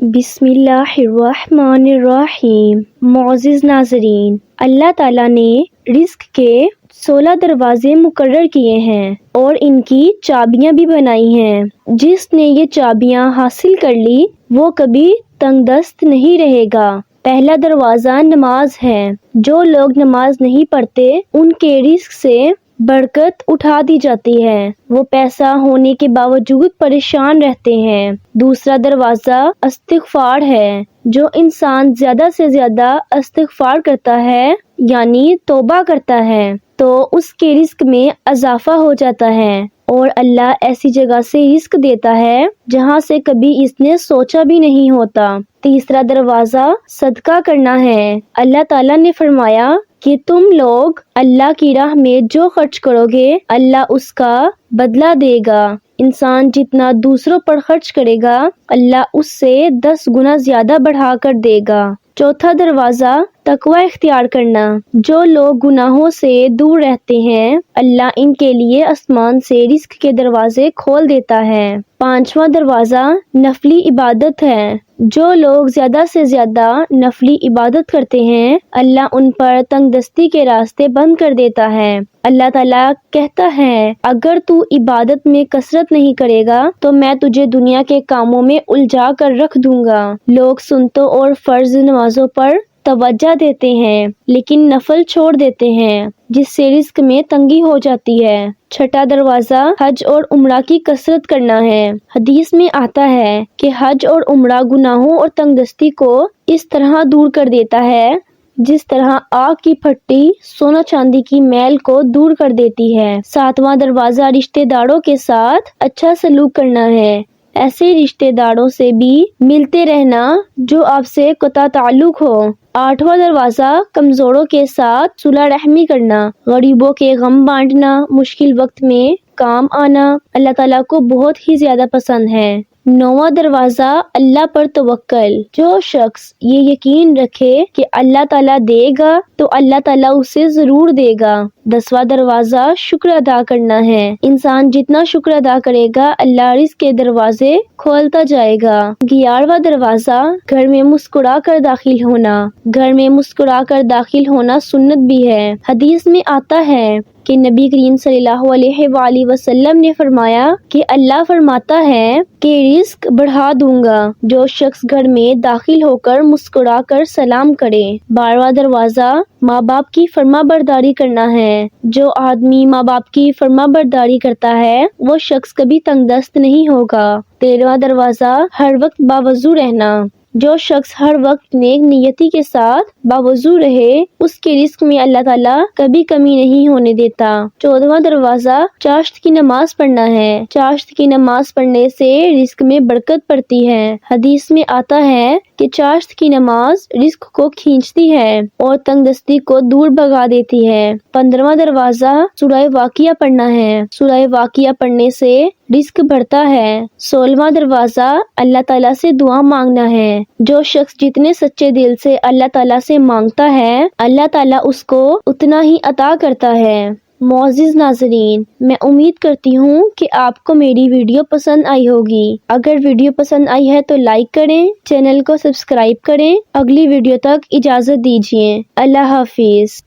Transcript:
بسم اللہ الرحمن الرحیم۔ معزز ناظرین، اللہ تعالیٰ نے رزق کے 16 دروازے مقرر کیے ہیں اور ان کی چابیاں بھی بنائی ہیں۔ جس نے یہ چابیاں حاصل کر لی وہ کبھی تنگ دست نہیں رہے گا۔ پہلا دروازہ نماز ہے۔ جو لوگ نماز نہیں پڑھتے ان کے رزق سے برکت اٹھا دی جاتی ہے، وہ پیسہ ہونے کے باوجود پریشان رہتے ہیں۔ دوسرا دروازہ استغفار ہے۔ جو انسان زیادہ سے زیادہ استغفار کرتا ہے یعنی توبہ کرتا ہے تو اس کے رزق میں اضافہ ہو جاتا ہے اور اللہ ایسی جگہ سے رزق دیتا ہے جہاں سے کبھی اس نے سوچا بھی نہیں ہوتا۔ تیسرا دروازہ صدقہ کرنا ہے۔ اللہ تعالیٰ نے فرمایا کہ تم لوگ اللہ کی راہ میں جو خرچ کرو گے اللہ اس کا بدلہ دے گا۔ انسان جتنا دوسروں پر خرچ کرے گا اللہ اس سے 10 گنا زیادہ بڑھا کر دے گا۔ چوتھا دروازہ تقوی اختیار کرنا۔ جو لوگ گناہوں سے دور رہتے ہیں اللہ ان کے لیے آسمان سے رزق کے دروازے کھول دیتا ہے۔ پانچواں دروازہ نفلی عبادت ہے۔ جو لوگ زیادہ سے زیادہ نفلی عبادت کرتے ہیں اللہ ان پر تنگ دستی کے راستے بند کر دیتا ہے۔ اللہ تعالیٰ کہتا ہے اگر تو عبادت میں کثرت نہیں کرے گا تو میں تجھے دنیا کے کاموں میں الجھا کر رکھ دوں گا۔ لوگ سنتوں اور فرض نمازوں پر توجہ دیتے ہیں لیکن نفل چھوڑ دیتے ہیں جس سے رزق میں تنگی ہو جاتی ہے۔ چھٹا دروازہ حج اور عمرہ کی کثرت کرنا ہے۔ حدیث میں آتا ہے کہ حج اور عمرہ گناہوں اور تنگ دستی کو اس طرح دور کر دیتا ہے جس طرح آگ کی پھٹی سونا چاندی کی میل کو دور کر دیتی ہے۔ ساتواں دروازہ رشتہ داروں کے ساتھ اچھا سلوک کرنا ہے۔ ایسے رشتہ داروں سے بھی ملتے رہنا جو آپ سے قطع تعلق ہو۔ آٹھواں دروازہ کمزوروں کے ساتھ صلح رحمی کرنا۔ غریبوں کے غم بانٹنا، مشکل وقت میں کام آنا اللہ تعالیٰ کو بہت ہی زیادہ پسند ہے۔ نواں دروازہ اللہ پر توکل۔ جو شخص یہ یقین رکھے کہ اللہ تعالیٰ دے گا تو اللہ تعالیٰ اسے ضرور دے گا۔ 10واں دروازہ شکر ادا کرنا ہے۔ انسان جتنا شکر ادا کرے گا اللہ رزق کے دروازے کھولتا جائے گا۔ 11واں دروازہ گھر میں مسکرا کر داخل ہونا۔ گھر میں مسکرا کر داخل ہونا سنت بھی ہے۔ حدیث میں آتا ہے کہ نبی کریم صلی اللہ علیہ وآلہ وسلم نے فرمایا کہ اللہ فرماتا ہے کہ رزق بڑھا دوں گا جو شخص گھر میں داخل ہو کر مسکرا کر سلام کرے۔ 12واں دروازہ ماں باپ کی فرما برداری کرنا ہے۔ جو آدمی ماں باپ کی فرما برداری کرتا ہے وہ شخص کبھی تنگ دست نہیں ہوگا۔ 13واں دروازہ ہر وقت باوضو رہنا۔ جو شخص ہر وقت نیک نیتی کے ساتھ باوضو رہے اس کے رزق میں اللہ تعالیٰ کبھی کمی نہیں ہونے دیتا۔ 14واں دروازہ چاشت کی نماز پڑھنا ہے۔ چاشت کی نماز پڑھنے سے رزق میں برکت پڑتی ہے۔ حدیث میں آتا ہے کہ چاشت کی نماز رزق کو کھینچتی ہے اور تنگ دستی کو دور بھگا دیتی ہے۔ 15واں دروازہ سورہ واقعہ پڑھنا ہے۔ سورہ واقعہ پڑھنے سے رزق بڑھتا ہے۔ 16واں دروازہ اللہ تعالیٰ سے دعا مانگنا ہے۔ جو شخص جتنے سچے دل سے اللہ تعالیٰ سے مانگتا ہے اللہ تعالیٰ اس کو اتنا ہی عطا کرتا ہے۔ معزز ناظرین، میں امید کرتی ہوں کہ آپ کو میری ویڈیو پسند آئی ہوگی۔ اگر ویڈیو پسند آئی ہے تو لائک کریں، چینل کو سبسکرائب کریں۔ اگلی ویڈیو تک اجازت دیجیے۔ اللہ حافظ۔